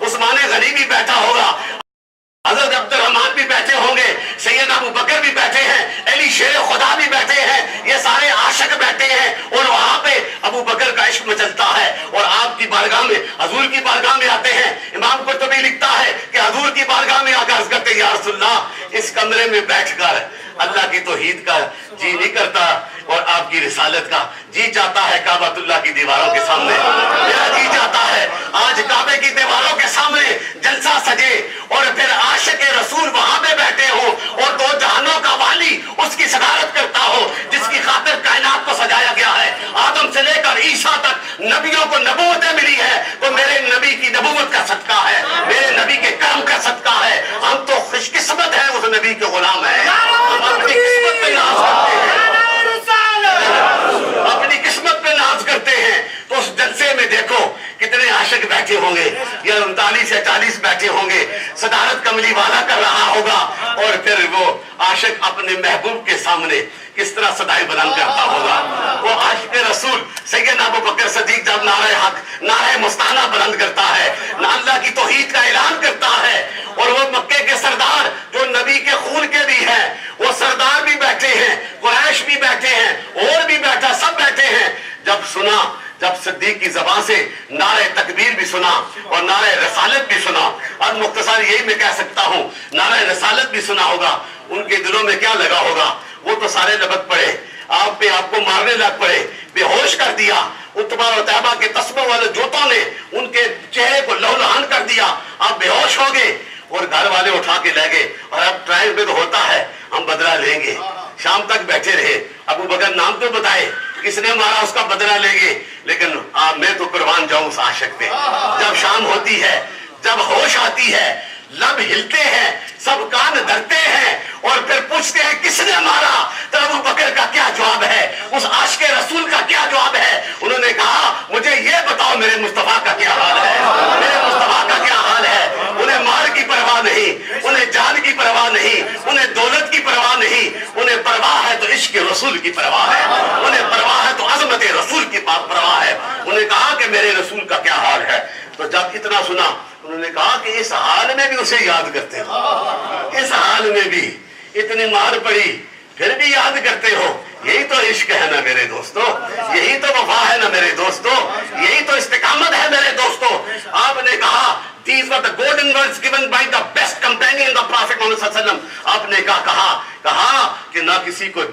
عثمان غنی بھی بیٹھا ہوگا, حضرت عبد الرحمن بھی بیٹھے ہوں گے, سیدنا ابو بکر بھی بیٹھے ہیں, علی شیر خدا بھی بیٹھے ہیں, یہ سارے عاشق بیٹھے ہیں, اور وہاں پہ ابو بکر کا عشق مچلتا ہے اور آپ کی بارگاہ میں, حضور کی بارگاہ میں آتے ہیں. امام قرطبی لکھتا ہے کہ حضور کی بارگاہ میں آ کر عرض کرتے یا رسول اللہ, اس کمرے میں بیٹھ کر اللہ کی توحید کا جی نہیں کرتا اور آپ کی رسالت کا جی چاہتا ہے. کعبۃ اللہ کی دیواروں کے سامنے میرا جی چاہتا ہے آج کعبے کی دیواروں کے سامنے جلسہ سجے اور پھر عاشق رسول وہاں پہ بیٹھے ہو اور دو جہانوں کا والی اس کی صدارت کرتا ہو جس کی خاطر کائنات کو سجایا گیا ہے. آدم سے لے کر عیسیٰ تک نبیوں کو نبوتیں ملی ہے, تو میرے نبی کی نبوت کا صدقہ ہے, میرے نبی کے کرم کا صدقہ ہے. ہم تو خوش قسمت ہیں, اس نبی کے غلام ہیں. ہم اپنی قسمت پہ ناز کرتے ہیں, اپنی قسمت پہ ناز کرتے ہیں. تو اس جلسے میں دیکھو کتنے عاشق بیٹھے ہوں گے, یا 39 یا 40 بیٹھے ہوں گے, صدارت کملی والا کر رہا ہوگا, اور پھر وہ عاشق اپنے محبوب کے سامنے کس طرح صدائے بلند کرتا ہوگا. وہ عاشق رسول سیدنا ابو بکر صدیق جب نعرہ حق, نعرہ مستانہ بلند کرتا ہے, اللہ کی توحید کا اعلان کرتا ہے, اور وہ مکے کے سردار جو نبی کے خون کے بھی ہیں, وہ سردار بھی بیٹھے ہیں, قریش بھی بیٹھے ہیں, اور بھی بیٹھا, سب بیٹھے ہیں. جب صدیق کی زبان سے نعرہ تکبیر بھی سنا اور نعرہ رسالت بھی سنا, اور مختصر یہی میں کہہ سکتا ہوں نعرہ رسالت بھی سنا ہوگا, ان کے دلوں میں کیا لگا ہوگا. وہ تو سارے لبک پڑے, آپ پہ آپ کو مارنے لگ پڑے, بے ہوش کر دیا. عتبہ اور عتیبہ کے تسبوں والے جوتوں نے ان کے چہرے کو لہولہان کر دیا, آپ بے ہوش ہو گئے, اور گھر والے اٹھا کے لے گئے. اور اب ٹرائل میں تو ہوتا ہے ہم بدلہ لیں گے, شام تک بیٹھے رہے. ابو بکر نام تو بتائے کس نے مارا, اس کا بدلہ لیں گے, لیکن میں تو قربان جاؤں اس عاشق پہ. جب شام ہوتی ہے, جب ہوش آتی ہے, لب ہلتے ہیں, سب کان دھرتے ہیں, اور پھر پوچھتے ہیں کس نے مارا, تو ابو بکر کا کیا جواب ہے, اس عاشق رسول کا کیا جواب ہے. انہوں نے کہا مجھے یہ بتاؤ میرے مصطفیٰ کا کیا حال ہے, میرے مصطفیٰ کا کیا حال ہے. انہیں مال کی پرواہ نہیں, انہیں جان کی پرواہ نہیں, انہیں دولت کی پرواہ نہیں, انہیں پرواہ ہے تو عشق رسول کی پرواہ ہے, انہیں پرواہ ہے تو عظمت رسول کی پرواہ ہے. انہیں کہا کہ میرے رسول کا کیا حال ہے. تو جب اتنا سنا انہوں نے کہا کہ اس حال میں بھی اسے یاد کرتے ہو, اس حال میں بھی اتنی مار پڑی پھر بھی یاد کرتے ہو. یہی تو عشق ہے نا میرے دوستو, یہی تو وفا ہے نا میرے دوستو, یہی تو استقامت ہے میرے دوستو. آپ نے کہا these were the golden words given by the best companion the Prophet Muhammad صلی اللہ علیہ وسلم. آپ نے کہا کہ نہ کسی کو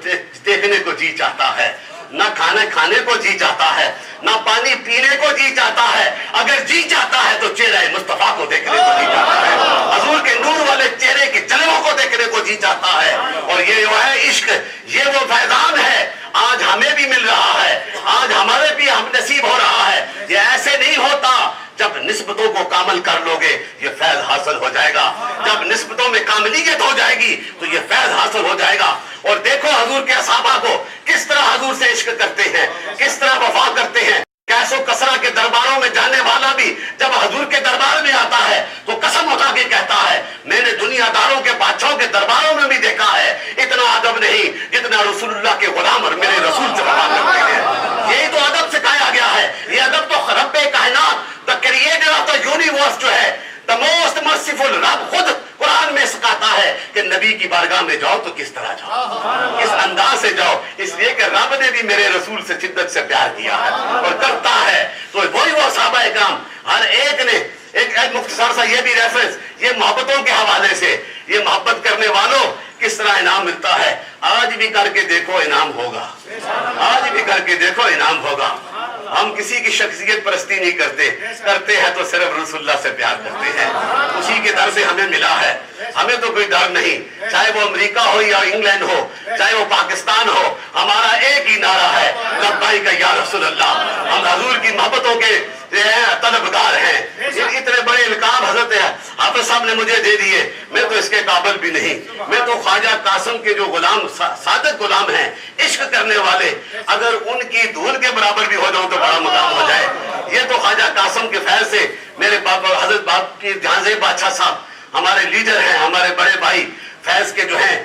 دیکھنے کو جی چاہتا ہے, نہ کھانے کو جی چاہتا ہے, نہ پانی پینے کو جی چاہتا ہے, اگر جی چاہتا ہے تو چہرہ مصطفیٰ کو دیکھنے کو جی چاہتا ہے, حضور کے نور والے چہرے کے جلووں کو دیکھنے کو جی چاہتا ہے. اور یہ جو ہے عشق, یہ وہ فیضان ہے آج ہمیں بھی مل رہا ہے, آج ہمارے بھی ہم نصیب ہو رہا ہے. یہ ایسے نہیں ہوتا, جب نسبتوں کو کامل کر لو گے یہ فیض حاصل ہو جائے گا, جب نسبتوں میں کاملیت ہو جائے گی تو یہ فیض حاصل ہو جائے گا. اور دیکھو حضور کے صحابہ کو کس طرح حضور سے عشق کرتے ہیں, کس طرح وفا کرتے ہیں. کیس و کسرا کے درباروں میں جانے والا بھی جب حضور کے دربار میں آتا ہے تو قسم اٹھا کے کہتا ہے میں نے دنیا داروں کے بادشاہوں کے درباروں میں بھی دیکھا ہے, اتنا ادب نہیں جتنا رسول اللہ کے غلام اور میرے رسول سے وفا کرتے ہیں. یہی تو ادب سکھایا گیا ہے. یہ ادب تو رب کائنات, the creator of the universe جو ہے, the most merciful رب خود قرآن میں سکھاتا ہے کہ نبی کی بارگاہ میں جاؤ تو کس طرح جاؤ, کس انداز سے جاؤ. اس لیے کہ رب نے بھی میرے رسول سے شدت سے پیار کیا ہے اور کرتا ہے. تو وہی وہ صحابہ اکرام ہر ایک نے ایک مختصر سا یہ بھی ریفرنس, یہ محبتوں کے حوالے سے, یہ محبت کرنے والوں کس طرح انعام ملتا ہے. آج بھی کر کے دیکھو انعام ہوگا, آج بھی کر کے دیکھو انعام ہوگا. ہم کسی کی شخصیت پرستی نہیں کرتے ہیں تو صرف رسول اللہ سے پیار کرتے ہیں. اسی کے در سے ہمیں ملا ہے, ہمیں تو کوئی ڈر نہیں, چاہے وہ امریکہ ہو یا انگلینڈ ہو, چاہے وہ پاکستان ہو, ہمارا ایک ہی نعرہ ہے لبیک یا رسول اللہ. ہم حضور کی محبتوں کے طلبگار ہیں. اتنے بڑے القاب حضرت حافظ صاحب نے مجھے دے دیے, میں تو اس کے قابل بھی نہیں. میں تو خواجہ قاسم کے جو غلام, صادق غلام ہیں, عشق کرنے والے, اگر ان کی دھول کے برابر بھی ہو جاؤں تو بڑا مقام ہو جائے. یہ تو خواجہ قاسم کے فیض سے میرے باپ حضرت باپ کی جہاں زیب بادشاہ صاحب ہمارے لیڈر ہیں, ہمارے بڑے بھائی فیض کے جو ہیں,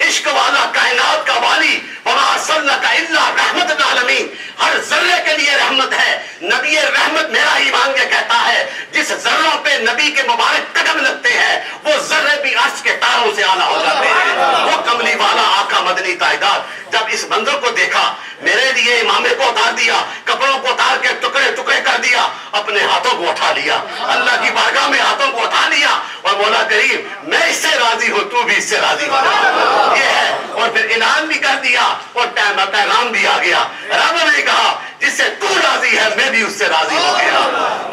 عشق والا کائنات کا والی، وما ارسلناک الا رحمۃ للعالمین، ہر ذرے کے لیے رحمت ہے۔ نبی رحمت میرا ایمان یہ کہتا ہے جس ذروں پہ نبی کے مبارک قدم لگتے ہیں وہ ذرے بھی عرش کے تاروں سے اعلیٰ ہو جاتے ہیں۔ وہ کملی والا آقا مدنی تاجدار جب اس منظر کو دیکھا، میرے لیے امامے کو اتار دیا، کپڑوں کو اتار کے ٹکڑے ٹکڑے کر دیا، اپنے ہاتھوں کو اٹھا لیا، اللہ کی بارگاہ میں ہاتھوں کو اٹھا لیا اور مولا کریم میں اس سے راضی ہوں، تو بھی اس سے راضی ہو جا، یہ ہے۔ اور پھر اعلان بھی کر دیا اور پیغام بھی آ گیا، رب نے کہا جس سے تو راضی ہے میں بھی اس سے راضی ہو گیا۔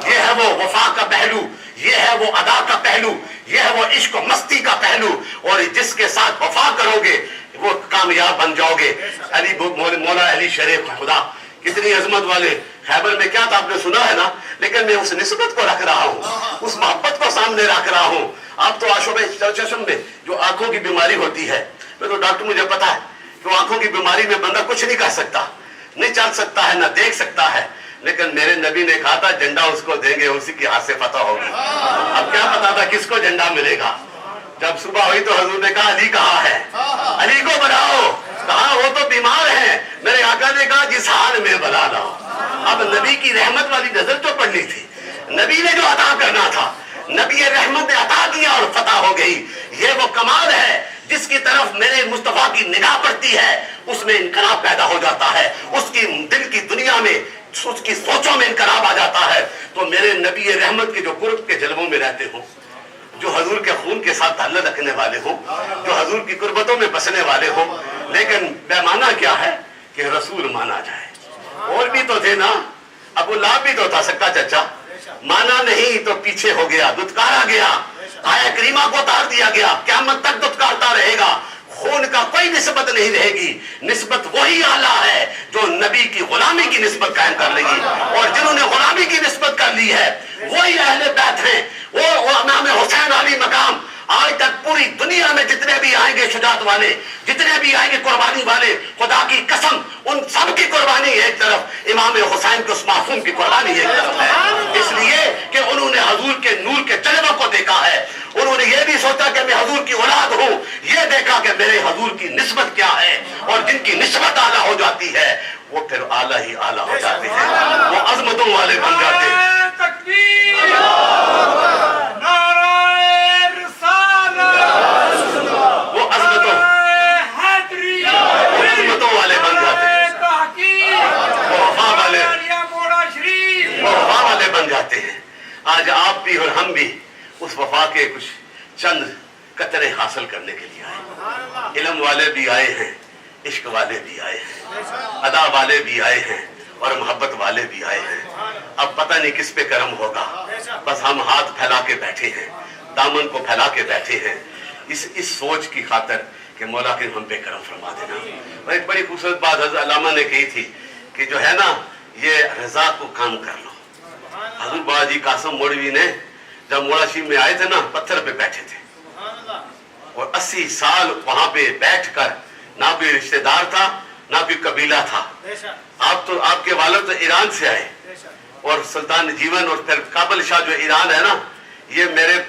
یہ ہے وہ وفا کا پہلو، یہ ہے وہ ادا کا پہلو، یہ ہے وہ عشق و مستی کا پہلو، اور جس کے ساتھ وفا کرو گے وہ کامیاب بن جاؤ گے۔ علی مولا علی شریف خدا کتنی عظمت والے، خیبر میں کیا تھا آپ نے سنا ہے نا، لیکن میں اس نسبت کو رکھ رہا ہوں، اس محبت کو سامنے رکھ رہا ہوں۔ آپ تو آشوب چشم میں جو آنکھوں کی بیماری ہوتی ہے، میں تو ڈاکٹر مجھے پتا ہے کہ آنکھوں کی بیماری میں بندہ کچھ نہیں کر سکتا، نہیں چل سکتا ہے، نہ دیکھ سکتا ہے، لیکن میرے نبی نے کہا تھا جھنڈا اس کو دیں گے، اسی کے ہاتھ سے فتح ہوگی۔ اب کیا پتا تھا کس کو جھنڈا ملے گا؟ جب صبح ہوئی تو حضور نے کہا علی کہاں ہے، علی کو بلاؤ، کہا وہ تو بیمار ہے، میرے آقا نے کہا جس حال میں بلا لاؤ۔ اب نبی کی رحمت والی نظر تو پڑنی تھی، نبی نے جو عطا کرنا تھا، نبی رحمت نے عطا کیا اور فتح ہو گئی۔ یہ وہ کمال ہے جس کی طرف میرے مصطفیٰ کی نگاہ پڑتی ہے، اس میں انقلاب پیدا ہو جاتا ہے، اس کی دل کی دنیا میں، اس کی سوچوں میں انقلاب آ جاتا ہے۔ تو میرے نبی رحمت کے جو قرب کے جلووں میں رہتے ہوں، جو حضور کے خون کے ساتھ تعلق رکھنے والے ہوں، جو حضور کی قربتوں میں بسنے والے ہوں، لیکن پیمانہ کیا ہے کہ رسول مانا جائے۔ اور بھی تو تھے نا، ابو لہب بھی تو تھا سکا چچا، مانا نہیں تو پیچھے ہو گیا، دھتکارا گیا، آیا کریمہ کو اتار دیا گیا، قیامت تک دھتکارتا رہے گا، خون کا کوئی نسبت نہیں رہے گی، نسبت وہی اعلیٰ ہے جو نبی کی غلامی کی نسبت قائم کر لے گی، اور جنہوں نے غلامی کی نسبت کر لی ہے وہی اہل بیت ہیں۔ وہ امام حسین علی مقام آج تک پوری دنیا میں جتنے بھی آئیں گے شجاعت والے، جتنے بھی آئیں گے قربانی والے، خدا کی قسم ان سب کی قربانی ایک طرف، امام حسین کے اس معصوم کی قربانی ایک طرف ہے، اس لیے کہ انہوں نے حضور کے نور کے جلووں کو دیکھا ہے، انہوں نے یہ بھی سوچا کہ میں حضور کی اولاد ہوں، یہ دیکھا کہ میرے حضور کی نسبت کیا ہے، اور جن کی نسبت اعلیٰ ہو جاتی ہے وہ پھر اعلیٰ ہی اعلیٰ ہو جاتے ہیں، وہ عظمتوں والے بن جاتے ہیں۔ آج آپ بھی اور ہم بھی اس وفا کے کچھ چند قطرے حاصل کرنے کے لیے آئے، علم والے بھی آئے ہیں، عشق والے بھی آئے ہیں، ادا والے بھی آئے ہیں، اور محبت والے بھی آئے ہیں۔ اب پتہ نہیں کس پہ کرم ہوگا، بس ہم ہاتھ پھیلا کے بیٹھے ہیں، دامن کو پھیلا کے بیٹھے ہیں، اس سوچ کی خاطر کہ مولا کے ہم پہ کرم فرما دینا۔ اور ایک بڑی خوبصورت بات حضرت علامہ نے کہی تھی کہ جو ہے نا یہ رضا کو کام کر لو۔ حضور بابا جی قاسم مولوی نے جب مولا شریف میں آئے تھے نا، پتھر پہ بیٹھے تھے اور 80 سال وہاں پہ بیٹھ کر نہ کوئی رشتہ دار تھا نہ کوئی قبیلہ تھا۔ آپ کے والد تو ایران سے آئے، اور سلطان جیون اور پھر کابل شاہ جو ایران ہے نا، یہ میرے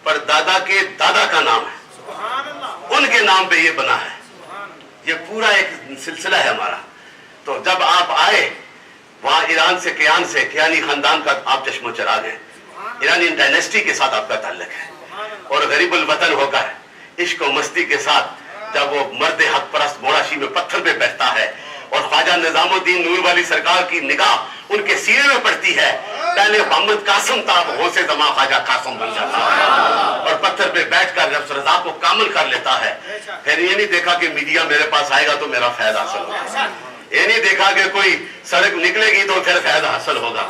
پردادا کے دادا کا نام ہے، ان کے نام پہ یہ بنا ہے، یہ پورا ایک سلسلہ ہے ہمارا۔ تو جب آپ آئے وہاں ایران سے، کیانی خاندان کا آپ چشم و چراغ ہیں، ایرانی ڈائنیسٹی کے ساتھ آپ کا تعلق ہے، اور غریب الوطن ہو کر عشق و مستی کے ساتھ جب وہ مرد حق پرست مولا شیخ میں پتھر پہ بیٹھتا ہے اور خواجہ نظام الدین نور والی سرکار کی نگاہ ان کے سینے میں پڑتی ہے، پہلے محمد قاسم تھا، غوث زمان خواجہ قاسم بن جاتا ہے، اور پتھر پہ بیٹھ کر جب رضا کو کامل کر لیتا ہے، پھر یہ نہیں دیکھا کہ میڈیا میرے پاس آئے گا تو میرا فیض حاصل ہوگا، یہ نہیں دیکھا کہ کوئی سڑک نکلے گی تو پھر فیض حاصل ہوگا،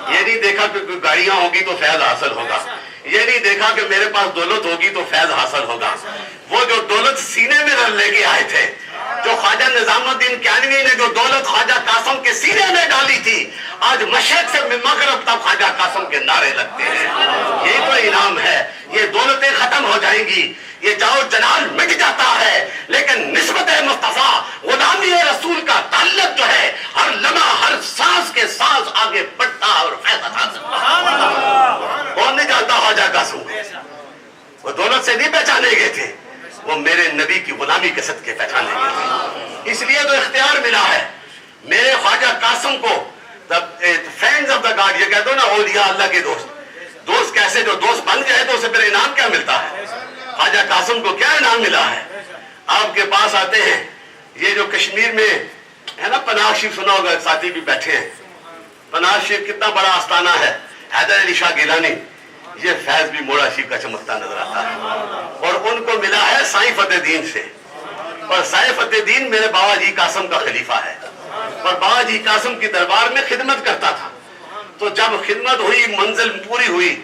یہ نہیں دیکھا کہ کوئی گاڑیاں ہوگی تو فیض حاصل ہوگا، یہ نہیں دیکھا کہ میرے پاس دولت ہوگی تو فیض حاصل ہوگا۔ وہ جو دولت سینے میں لے کے آئے تھے، جو خواجہ نظام الدین کیانوی نے جو دولت خواجہ قاسم کے سینے میں ڈالی تھی، آج مشرق سے مغرب تک خواجہ قاسم کے نعرے لگتے ہیں۔ یہی تو انعام ہے۔ یہ دولتیں ختم ہو جائیں گی، یہ جاؤ جلال مٹ جاتا ہے، لیکن نسبت مصطفیٰ غلامی رسول کا تعلق جو ہے ہر لمحہ ہر سانس کے سانس آگے بڑھتا ہے اور فیض حاصل کون نہیں جانتا خواجہ قاسم؟ وہ دولت سے نہیں پہچانے گئے تھے، وہ میرے نبی کی غلامی کے صدقے پہچانے گے. اس لیے تو اختیار ملا ہے میرے خواجہ قاسم کو. فینز آف دا گاڈ یہ کہتے ہو نا, اولیاء اللہ کے دوست کیسے, جو دوست بن گئے تو اسے پھر انعام کیا ملتا ہے. خواجہ قاسم کو کیا انعام ملا ہے. آپ کے پاس آتے ہیں, یہ جو کشمیر میں ہے نا پناہ شریف, سنا ہوگا, ساتھی بھی بیٹھے ہیں. پناہ شریف کتنا بڑا آستانہ ہے, حیدر علی شاہ گیلانی, یہ فیض بھی موڑا شریف کا چمکتا نظر آتا ہے. اور ان کو ملا ہے سائیں فتح دین سے, اور سائیں فتح دین میرے بابا جی قاسم کا خلیفہ ہے, اور بابا جی قاسم کی دربار میں خدمت کرتا تھا. تو جب خدمت ہوئی, منزل پوری ہوئی,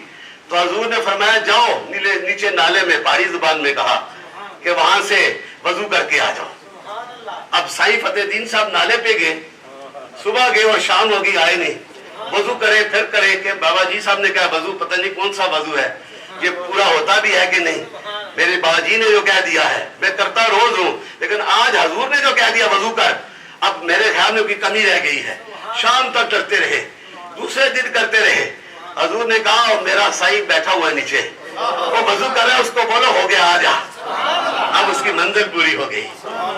تو حضور نے فرمایا جاؤ نیچے نالے میں, پہاڑی زبان میں کہا کہ وہاں سے وضو کر کے آ جاؤ. اب سائیں فتح دین صاحب نالے پہ گئے, صبح گئے اور شام ہوگی آئے نہیں. وضو کرے پھر کرے کہ بابا جی صاحب نے کہا وضو پتہ نہیں کون سا وضو ہے, یہ پورا ہوتا بھی ہے کہ نہیں. میرے بابا جی نے جو کہہ دیا ہے میں کرتا روز ہوں, لیکن آج حضور نے جو کہہ دیا وضو کر, اب میرے خیال میں کوئی کمی رہ گئی ہے. شام تک کرتے رہے, دوسرے دن کرتے رہے. حضور نے کہا میرا سائیں بیٹھا ہوا ہے نیچے, وہ وضو کر رہا ہے, اس کو بولو ہو گیا آ جا. اب اس کی منزل پوری ہو گئی.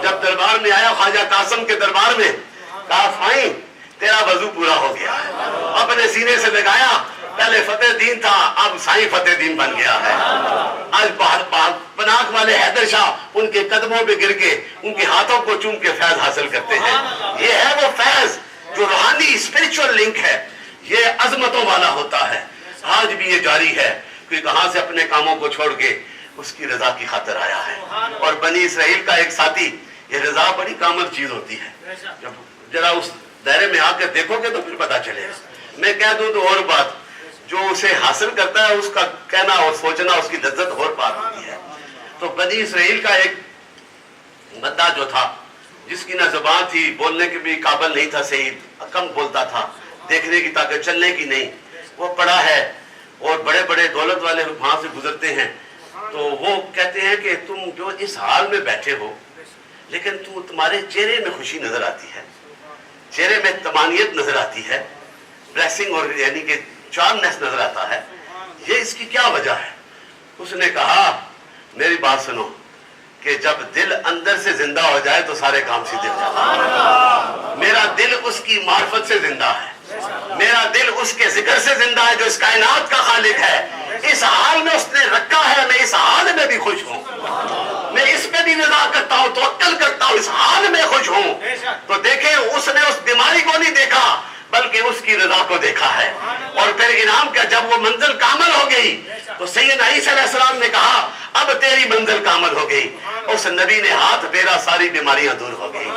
جب دربار میں آیا خواجہ قاسم کے دربار میں, کہا سائیں تیرا وضو پورا ہو گیا ہے. اپنے سینے سے لگایا, پہلے فتح دین تھا اب سائیں فتح دین بن گیا ہے. آج پناک والے حیدر شاہ ان کے قدموں پہ گر کے ان کے ہاتھوں کو چوم کے فیض حاصل کرتے ہیں. یہ ہے وہ فیض جو روحانی اسپرچول لنک ہے, یہ عظمتوں والا ہوتا ہے. آج بھی یہ جاری ہے کہ کہاں سے اپنے کاموں کو چھوڑ کے اس کی رضا کی خاطر آیا ہے. اور بنی اسرائیل کا ایک ساتھی, یہ رضا بڑی کامل چیز ہوتی ہے. جب ذرا اس دائرے میں آ کے دیکھو گے تو پھر پتا چلے. میں کہہ دوں تو اور بات, جو اسے حاصل کرتا ہے اس کا کہنا اور سوچنا, اس کی لذت اور بات ہوتی ہے. تو بنی اسرائیل کا ایک بندہ جو تھا, جس کی نہ زبان تھی, بولنے کے بھی قابل نہیں تھا, صحیح کم بولتا تھا, دیکھنے کی طاقت, چلنے کی نہیں, وہ پڑا ہے اور بڑے بڑے دولت والے وہاں سے گزرتے ہیں. تو وہ کہتے ہیں کہ تم جو اس حال میں بیٹھے ہو, لیکن تمہارے چہرے میں خوشی نظر آتی ہے, چہرے میں طمانینت نظر آتی ہے, بلیسنگ اور یعنی کہ چارمنس نظر آتا ہے, یہ اس کی کیا وجہ ہے. اس نے کہا میری بات سنو, کہ جب دل اندر سے زندہ ہو جائے تو سارے کام سیدھے ہو جاتے ہیں. میرا دل اس کی معرفت سے زندہ ہے, میرا دل اس کے ذکر سے زندہ ہے جو اس کائنات کا خالق ہے. اس حال میں اس نے رکھا ہے, میں اس حال میں بھی خوش ہوں, میں اس میں بھی رضا کرتا ہوں, توکل کرتا ہوں, اس حال میں خوش ہوں. تو دیکھیں اس نے اس بیماری کو نہیں دیکھا بلکہ اس کی رضا کو دیکھا ہے. اور پھر انعام کا جب وہ منزل کامل ہو گئی تو سیدنا عیسیٰ علیہ السلام نے کہا اب تیری منزل کامل ہو گئی. اس نبی نے ہاتھ پھیرا, ساری بیماریاں دور ہو گئی.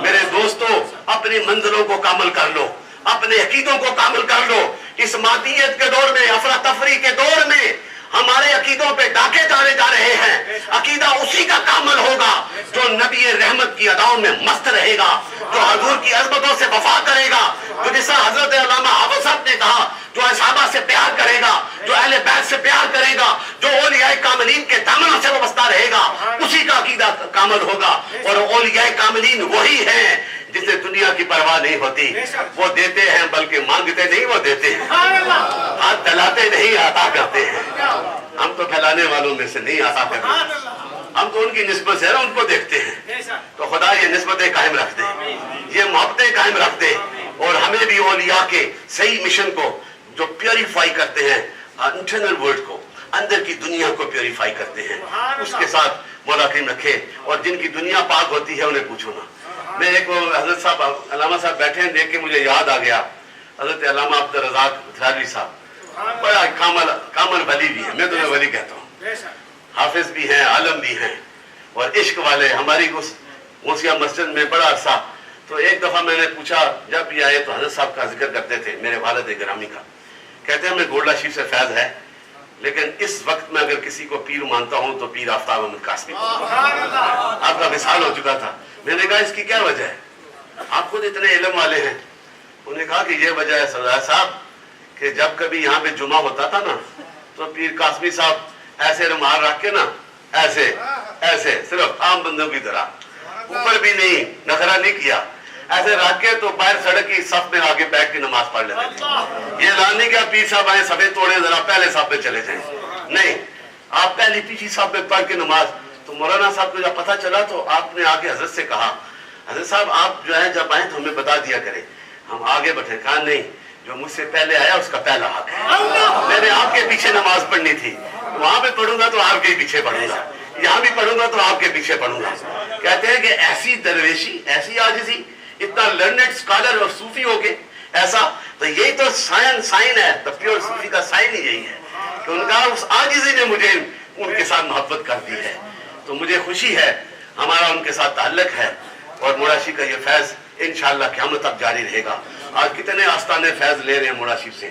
میرے دوستو, اپنی منزلوں کو کامل کر لو, اپنے عقیدوں کو کامل کر لو. اس مادیت کے دور میں, افراتفری کے دور میں ہمارے عقیدوں پہ ڈاکے ڈالے جا رہے ہیں. عقیدہ اسی کا کامل ہوگا جو نبی رحمت کی اداؤں میں مست رہے گا, جو حضور کی عظمتوں سے وفا کرے گا, جو جیسا حضرت علامہ حافظ صاحب نے کہا جو صحابہ سے پیار کرے گا, جو اہل بیت سے پیار کرے گا, جو اولیاء کاملین کے دامن سے وابستہ رہے گا, اسی کا عقیدہ کامل ہوگا. اور اولیاء کاملین وہی ہیں جسے دنیا کی پرواہ نہیں ہوتی. وہ دیتے ہیں بلکہ مانگتے نہیں, وہ دیتے ہیں. ہاتھ پھیلاتے نہیں, عطا کرتے ہیں. ہم تو پھیلانے والوں میں سے نہیں, عطا کرتے ہیں. ہم تو ان کی نسبت سے ان کو دیکھتے ہیں. تو خدا یہ نسبتیں قائم رکھ دے, یہ محبتیں قائم رکھ دے, اور ہمیں بھی اولیاء کے صحیح مشن کو جو پیوریفائی کرتے ہیں, انٹرنل ورلڈ کو, اندر کی دنیا کو پیوریفائی کرتے ہیں, اس کے ساتھ مولا کریم رکھے. اور جن کی دنیا پاک ہوتی ہے انہیں پوچھو نا. میں ایک حضرت صاحب علامہ صاحب بیٹھے ہیں, دیکھ کے مجھے یاد آ گیا حضرت علامہ عبدالرزاق تھرالوی صاحب, بڑا کامل ولی بھی ہے, میں تمہیں ولی کہتا ہوں, حافظ بھی ہیں, عالم بھی ہیں, اور عشق والے. ہماری اس موسیہ مسجد میں بڑا عرصہ. تو ایک دفعہ میں نے پوچھا, جب بھی آئے تو حضرت صاحب کا ذکر کرتے تھے, میرے والد گرامی کا. کہتے ہیں ہمیں گولڈا شریف سے فیض ہے, لیکن اس وقت میں اگر کسی کو پیر مانتا ہوں تو پیر آفتاب احمد قاسمی. آپ کا وصال ہو چکا تھا. میں نے کہا اس کی کیا وجہ ہے, آپ خود اتنے علم والے ہیں. انہوں نے کہا کہ یہ وجہ ہے سردار صاحب کہ جب کبھی یہاں پہ جمعہ ہوتا تھا نا تو پیر قاسمی صاحب ایسے رومال رکھ کے نا, ایسے ایسے صرف عام بندوں کی طرح, اوپر بھی نہیں, نخرا نہیں کیا, ایسے رکھ کے تو باہر سڑک کی صف میں آگے بیٹھ کے نماز پڑھ لیتے تھے. یہ اعلان نہیں کیا پیر صاحب آئے سفید توڑے ذرا پہلے صف پہ چلے جائیں, نہیں, آپ پہلی پیچھے صف پہ پڑھ کے نماز تو مولانا صاحب کو جب پتہ چلا تو آپ نے آ کے حضرت سے کہا حضرت صاحب آپ جو ہے جب آئیں تو ہمیں بتا دیا کریں, ہم آگے بڑھے. کہا نہیں, جو مجھ سے پہلے آیا اس کا پہلا حق ہے. میں نے آپ کے پیچھے نماز پڑھنی تھی, وہاں پہ پڑھوں گا تو آپ کے پیچھے پڑھوں گا, یہاں بھی پڑھوں گا تو آپ کے پیچھے پڑھوں گا. کہتے ہیں کہ ایسی درویشی, ایسی عاجزی, اتنا لرنڈ اسکالر اور صوفی ہو کے ایسا, تو یہی تو سائن ہے, تو پیور صوفی کا سائن ہی یہی ہے کہ ان کا اس عاجزی نے مجھے ان کے ساتھ محبت کر دی ہے. تو مجھے خوشی ہے, ہمارا ان کے ساتھ تعلق ہے, اور موڑاشی کا یہ فیض انشاءاللہ قیامت تک جاری رہے گا. آج کتنے آستانے فیض لے رہے ہیں موڑاشی سے,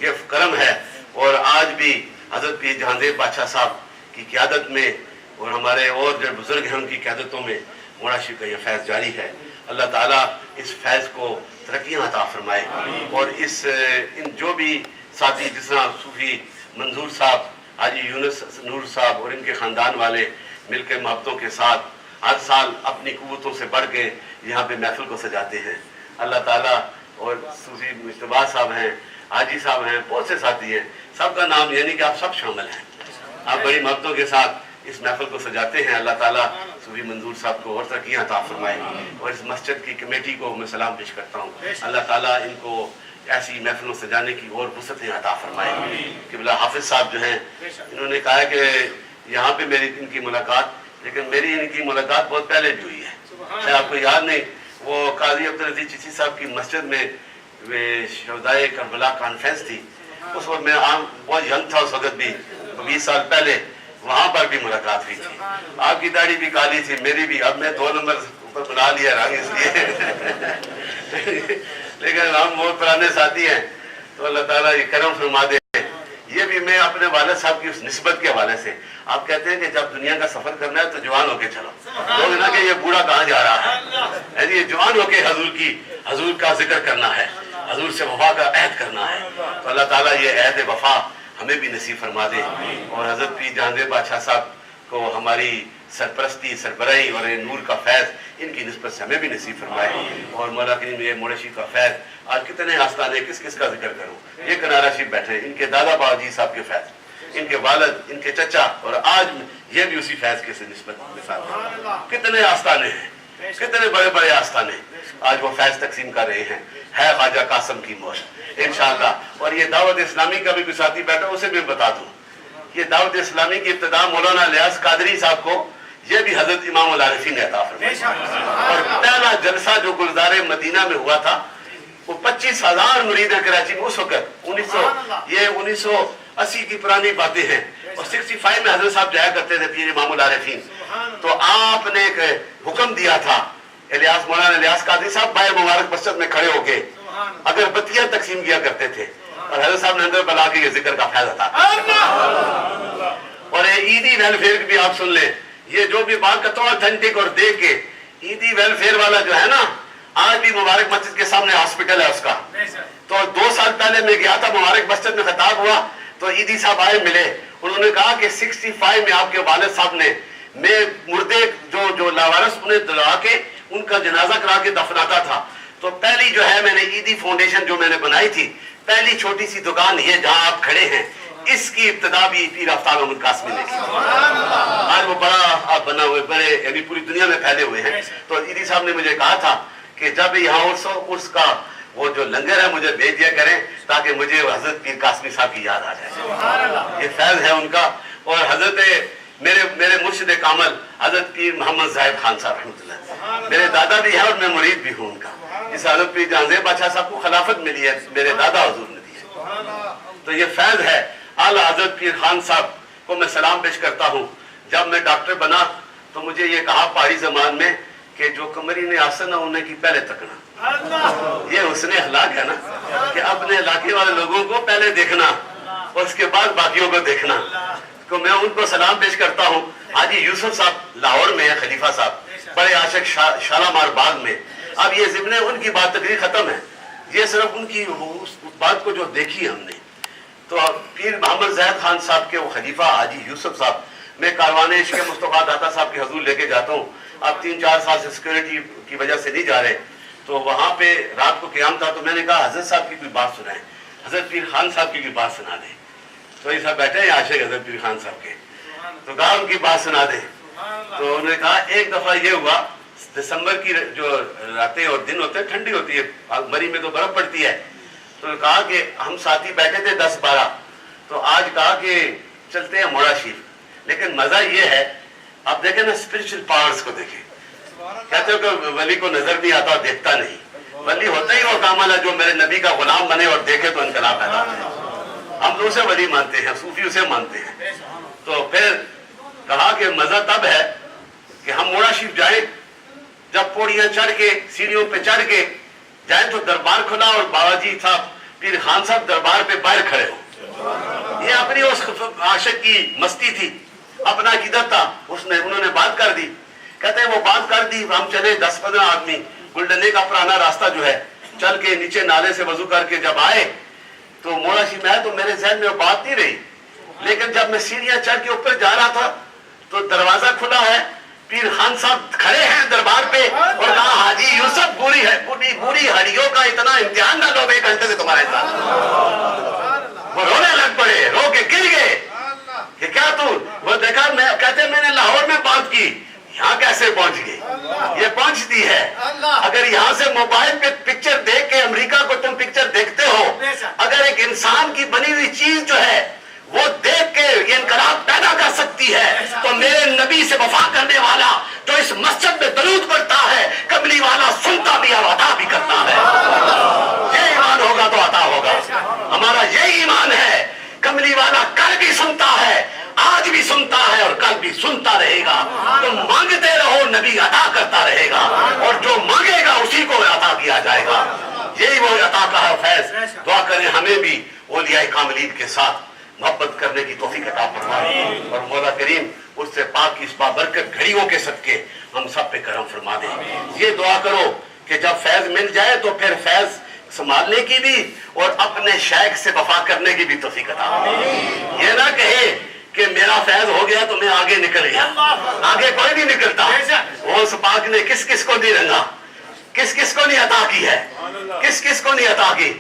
یہ کرم ہے. اور آج بھی حضرت پیر جہانزیب بادشاہ صاحب کی قیادت میں اور ہمارے اور جو بزرگ ہیں ان کی قیادتوں میں موڑاشی کا یہ فیض جاری ہے. اللہ تعالیٰ اس فیض کو ترقیاں عطا فرمائے, اور ان جو بھی ساتھی جس طرح صوفی منظور صاحب, حاجی یونس نور صاحب اور ان کے خاندان والے مل کے محبتوں کے ساتھ ہر سال اپنی قوتوں سے بڑھ کے یہاں پہ محفل کو سجاتے ہیں. اللہ تعالیٰ, اور صوفی مشتبہ صاحب ہیں, حاجی صاحب ہیں, بہت سے ساتھی ہیں, سب کا نام یعنی کہ آپ سب شامل ہیں. آپ بڑی محبتوں کے ساتھ اس محفل کو سجاتے ہیں. اللہ تعالیٰ صوفی منظور صاحب کو اور ترقیاں عطا فرمائے, اور اس مسجد کی کمیٹی کو میں سلام پیش کرتا ہوں. اللہ تعالیٰ ان کو ایسی محفلوں سجانے کی اور وسعتیں عطا فرمائے. قبلہ حافظ صاحب جو ہیں, انہوں نے کہا کہ یہاں پہ میری ان کی ملاقات, لیکن میری ان کی ملاقات بہت پہلے بھی ہوئی ہے, شاید آپ کو یاد نہیں. وہ قاضی عبدالعزیز چشتی صاحب کی مسجد میں شہدائے کربلا کانفرنس تھی, اس وقت میں بہت ینگ تھا اس وقت بھی, 20 سال پہلے وہاں پر بھی ملاقات ہوئی تھی. آپ کی داڑھی بھی کالی تھی, میری بھی, اب میں 2 نمبر اوپر بنا لیا رنگ اس لیے لیکن ہم بہت پرانے ساتھی ہیں, تو اللہ تعالیٰ یہ کرم فرما دے. یہ بھی میں اپنے والد صاحب کی اس نسبت کے حوالے سے, آپ کہتے ہیں کہ جب دنیا کا سفر کرنا ہے تو جوان ہو کے چلو, لوگ نہ کہ یہ بوڑھا کہاں جا رہا ہے, یہ جوان ہو کے حضور کا ذکر کرنا ہے, حضور سے وفا کا عہد کرنا ہے. تو اللہ تعالیٰ یہ عہد وفا ہمیں بھی نصیب فرما دے, اور حضرت پیر جہانزیب بادشاہ صاحب کو ہماری سرپرستی, سربراہی اور نور کا فیض ان کی نسبت سے ہمیں بھی نصیب فرمائے. اور مولا کریم یہ موڑاشی کا فیض, آج کتنے آستانے, کس کس کا ذکر کروں. یہ کنارہ شریف بیٹھے, ان کے دادا باجی صاحب کے فیض, ان کے والد, ان کے چچا, اور آج یہ بھی اسی فیض کے سے نسبت مثال ہے. کتنے آستانے ہیں, کتنے بڑے بڑے آستانے آج وہ فیض تقسیم کر رہے ہیں. ہے خواجہ قاسم کی موج انشاءاللہ. اور یہ دعوت اسلامی کا بھی کوئی ساتھی بیٹھا, اسے بھی بتا دوں, یہ دعوت اسلامی کی ابتدا مولانا الیاس قادری صاحب کو یہ بھی حضرت امام العارفین نے عطا فرمائی. اور پہلا جلسہ جو گلزار مدینہ میں ہوا تھا, وہ 25,000 مرید ہیں کراچی میں اس وقت, 1980 کی پرانی باتیں ہیں, اور 65 میں حضرت صاحب جایا کرتے تھے پیر امام العارفین. تو آپ نے ایک حکم دیا تھا, مولانا الیاس قادری صاحب بائے مبارک مسجد میں کھڑے ہو کے اگربتیاں تقسیم کیا کرتے تھے, اور حضرت صاحب نے اندر بلا کے یہ ذکر کا فیض عطا کیا. اور عیدی ویلفیئر بھی آپ سن لیں, یہ جو بھی بات کرتا ہوں اتھینٹک اور دیکھ کے, عیدی ویلفیئر والا جو ہے نا, آج بھی مبارک مسجد کے سامنے ہاسپٹل ہے اس کا. تو 2 سال پہلے میں گیا تھا, مبارک مسجد میں خطاب ہوا تو عیدی صاحب آئے ملے, انہوں نے کہا کہ 65 میں آپ کے والد صاحب نے, میں مردے جو لاوارث انہیں دلا کے ان کا جنازہ کرا کے دفناتا تھا, تو پہلی جو ہے میں نے عیدی فاؤنڈیشن جو میں نے بنائی تھی, پہلی چھوٹی سی دکان یہ جہاں آپ کھڑے ہیں, اس کی ابتدا بھی پیر آفتاب احمد قاسمی نے کی. آج وہ بڑا آپ بنا ہوئے, بڑے یعنی پوری دنیا میں پھیلے ہوئے ہیں. تو عیدی صاحب نے مجھے کہا تھا کہ جب یہاں عرس کا وہ جو لنگر ہے مجھے بھیج دیا کریں, تاکہ مجھے حضرت پیر قاسمی صاحب کی یاد آ جائے. یہ فیض ہے ان کا. اور حضرت میرے مرشد کامل حضرت پیر محمد زاہد خان صاحب رحمۃ اللہ, میرے دادا بھی ہیں اور میں مرید بھی ہوں ان کا. جس حضرت پیر جہانزیب بادشاہ صاحب کو خلافت ملی ہے, میرے دادا حضور نے دی ہے. تو یہ فیض ہے. اعلیٰ حضرت پیر خان صاحب کو میں سلام پیش کرتا ہوں. جب میں ڈاکٹر بنا تو مجھے یہ کہا پہاڑی زمان میں کہ جو کمری نے آسن نہ ہونے کی پہلے تکنا. یہ حسن اخلاق ہے نا, کہ اپنے علاقے والے لوگوں کو پہلے دیکھنا اور اس کے بعد باقیوں کو دیکھنا. تو میں ان کو سلام پیش کرتا ہوں. حاجی یوسف صاحب لاہور میں ہیں, خلیفہ صاحب بڑے عاشق شالامار باغ میں. اب یہ ضمن ان کی بات تقریر ختم ہے, یہ صرف ان کی اس بات کو جو دیکھی ہم نے. تو پیر محمد زاہد خان صاحب کے وہ خلیفہ حاجی یوسف صاحب, میں کاروان عشق مصطفیٰ داتا صاحب کے حضور لے کے جاتا ہوں. اب 3-4 سال سے سیکورٹی کی وجہ سے نہیں جا رہے. تو وہاں پہ رات کو قیام تھا, تو میں نے کہا حضرت صاحب کی کوئی بات سنائیں, حضرت پیر خان صاحب کی کوئی بات سنا دیں. تو یہ سب بیٹھے ہیں عاشق حضرت پیر خان صاحب کے, تو کہا ان کی بات سنا دیں. تو انہوں نے کہا ایک دفعہ یہ ہوا، دسمبر کی جو راتیں اور دن ہوتے ہیں ٹھنڈی ہوتی ہے، مری میں تو برف پڑتی ہے، تو انہوں نے کہا کہ ہم ساتھی بیٹھے تھے 10-12، تو آج کہا کہ چلتے ہیں موڑا شریف، لیکن مزہ یہ ہے آپ دیکھیں نا اسپرچل پاورز کو دیکھیں، کہتے ہو کہ ولی کو نظر نہیں آتا اور دیکھتا نہیں، ولی ہوتا ہی وہ کامل ہے جو میرے نبی کا غلام بنے اور دیکھے تو انقلاب پیدا ہو۔ ہم تو اسے ولی مانتے ہیں، صوفی اسے مانتے ہیں۔ تو پھر کہا کہ مزہ تب ہے کہ ہم موڑا شریف جائیں، جب پوڑیاں چڑھ کے سیڑھیوں پہ چڑھ کے جائیں تو دربار کھلا اور بابا جی صاحب پیر خان صاحب دربار پہ باہر کھڑے ہو۔ یہ اپنی اس عاشق کی مستی تھی، اپنا عقیدت تھا، انہوں نے بات کر دی، کہتے ہیں وہ بات کر دی، ہم چلے 10-15 آدمی، گلڈنے کا پرانا راستہ جو ہے چل کے نیچے نالے سے وضو کر کے جب آئے تو موڑا شریف میں آئے تو میرے ذہن میں وہ بات نہیں رہی، لیکن جب میں سیڑھیاں چڑھ کے اوپر جا رہا تھا تو دروازہ کھلا ہے، پیر خان صاحب کھڑے ہیں دربار پہ اور کہا حاجی یوسف بری ہڈیوں کا اتنا امتحان نہ لو، 1 گھنٹے سے تمہارے ساتھ۔ وہ رونے لگ پڑے، رو کے گر گئے کہ کیا تو، وہ دیکھا کہتے میں نے لاہور میں بات کی، یہاں کیسے پہنچ گئی؟ یہ پہنچتی ہے اگر یہاں سے موبائل پہ پکچر دیکھ کے، امریکہ کو تم پکچر دیکھتے ہو، اگر ایک انسان کی بنی ہوئی چیز جو ہے وہ دیکھ کے یہ انقلاب پیدا کر سکتی ہے، تو میرے نبی سے وفا کرنے والا جو اس مسجد میں درود پڑھتا ہے، کملی والا سنتا بھی اور عطا بھی کرتا ہے۔ یہ ایمان ہوگا تو عطا ہوگا، ہمارا یہی ایمان ہے۔ کملی والا کل بھی سنتا ہے، آج بھی سنتا ہے اور کل بھی سنتا رہے گا۔ تم مانگتے رہو، نبی عطا کرتا رہے گا، اور جو مانگے گا اسی کو عطا کیا جائے گا۔ یہی وہ عطا کا ہے فیض۔ دعا کریں ہمیں بھی اولیاء کاملین کے ساتھ محبت کرنے کی توفیق عطا فرمائے، اور مولا کریم اس سے پاک کی اس بابرکت گھڑیوں کے صدقے ہم سب پہ کرم فرما دے۔ یہ دعا کرو کہ جب فیض مل جائے تو پھر فیض سنبھالنے کی بھی اور اپنے شیخ سے وفا کرنے کی بھی توفیق عطا فرمائے۔ یہ نہ کہے کہ میرا فیض ہو گیا تو میں آگے نکل گیا، آگے کوئی نہیں نکلتا۔ غوث پاک نے کس کس کو نہیں رنگا، کس کس کو نہیں عطا کی ہے، کس کس کو نہیں عطا کی،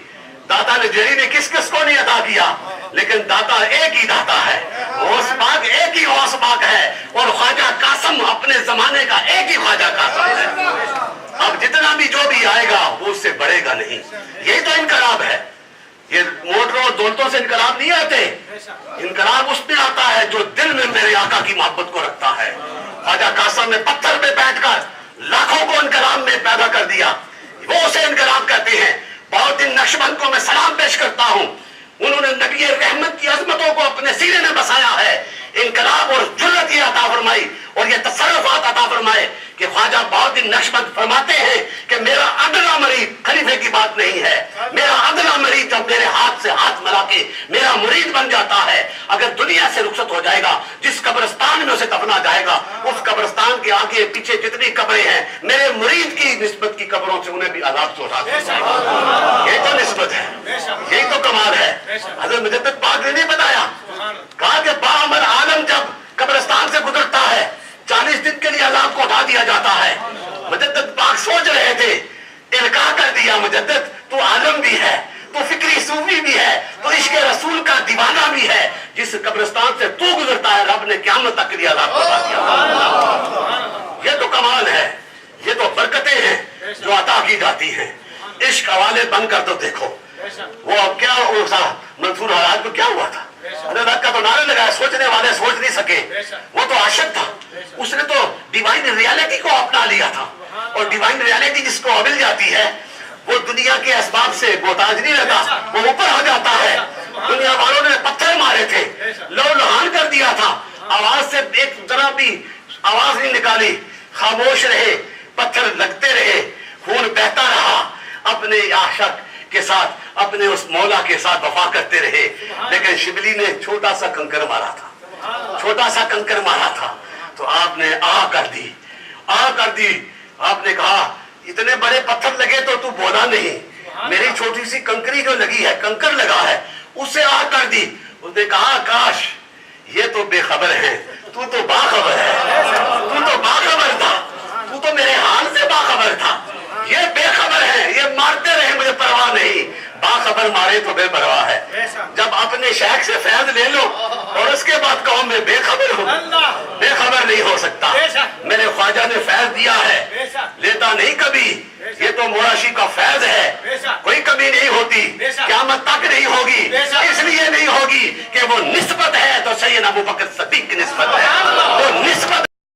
داتا نجری نے کس کس کو نہیں عطا کیا، لیکن داتا ایک ہی داتا ہے، غوث پاک ایک ہی غوث پاک ہے، اور خواجہ قاسم اپنے زمانے کا ایک ہی خواجہ قاسم ہے۔ اب جتنا بھی جو بھی آئے گا وہ اس سے بڑھے گا نہیں۔ یہی تو انقلاب ہے۔ یہ موٹروں اور دولتوں سے انقلاب نہیں آتے، انقلاب اس میں آتا ہے جو دل میں میرے آقا کی محبت کو رکھتا ہے۔ خواجہ قاسم نے پتھر پہ بیٹھ کر لاکھوں کو انقلاب میں پیدا کر دیا، وہ اسے انقلاب کہتے ہیں۔ بہت دن نقشبند کو میں سلام پیش کرتا ہوں، انہوں نے نبی رحمت کی عظمتوں کو اپنے سینے میں بسایا ہے۔ انقلاب اور جرت یہ عطا فرمائی اور یہ تصرفات عطا فرمائے کہ خواجہ بہت دن نقشبند فرماتے ہیں کہ میرا ادنا مرید خلیفے کی بات نہیں ہے، میرا ادنا مرید جب میرے ہاتھ سے ہاتھ ملا کے میرا مرید بن جاتا ہے، اگر دنیا سے رخصت ہو جائے گا، جس قبرستان میں اسے دفنا جائے گا، اس قبرستان کے آگے پیچھے جتنی قبریں ہیں میرے مرید کی نسبت کی قبروں سے انہیں بھی عذاب سے اٹھا دیا۔ یہ تو نسبت ہے، یہی تو کمال ہے۔ حضرت مجدد پاک نے نہیں بتایا، کہا کہ باعمر عالم جب قبرستان سے گزرتا ہے 40 دن کے لیے عذاب کو اٹھا دیا جاتا ہے۔ مجدد پاک سوچ رہے تھے، القاء کر دیا مجدد تو عالم بھی ہے، تو فکری صوفی بھی ہے، تو عشق رسول کا دیوانہ بھی ہے، جس قبرستان سے تو گزرتا ہے رب نے قیامت تک کے لیے عذاب کو اٹھا دیا۔ یہ تو کمال ہے، یہ تو برکتیں ہیں جو عطا کی جاتی ہیں۔ عشق والے بن کر تو دیکھو، وہ اب کیا منصور حراج کو کیا ہوا تھا، حضرت کا تو نعرے لگایا، سوچنے والے سوچ نہیں سکے۔ وہ تو عاشق تھا، اس نے تو ڈیوائن ریالٹی کو اپنا لیا تھا، اور ڈیوائن ریالٹی جس کو مل جاتی ہے وہ دنیا کے اسباب سے محتاج نہیں رہتا، وہ اوپر ہو جاتا ہے۔ دنیا والوں نے پتھر مارے تھے، لو لہان کر دیا تھا، آواز سے ایک ذرا بھی آواز نہیں نکالی، خاموش رہے، پتھر لگتے رہے، خون بہتا رہا، اپنے عاشق کے ساتھ، اپنے اس مولا کے ساتھ وفا کرتے رہے۔ لیکن شبلی نے چھوٹا سا کنکر مارا تھا، چھوٹا سا کنکر مارا تھا، تو آپ نے آ کر دی، آ کر دی۔ آپ نے کہا اتنے بڑے پتھر لگے تو بولا نہیں، میری چھوٹی سی کنکری جو لگی ہے، کنکر لگا ہے، اسے آ کر دی۔ اس نے کہا کاش یہ تو بے خبر ہے، تو باخبر ہے، تو باخبر تھا، تو میرے حال سے باخبر تھا۔ یہ بے خبر ہے، یہ مارتے رہے مجھے پرواہ نہیں، باخبر مارے تو بے پرواہ ہے۔ جب اپنے شیخ سے فیض لے لو اور اس کے بعد کہو میں بے خبر ہوں، بے خبر نہیں ہو سکتا۔ دیا ہے، لیتا نہیں کبھی، یہ تو مراشی کا فیض ہے، کوئی کمی نہیں ہوتی، قیامت تک نہیں ہوگی، اس لیے نہیں ہوگی کہ وہ نسبت ہے تو سیدنا ابو بکر صدیق کی نسبت ہے۔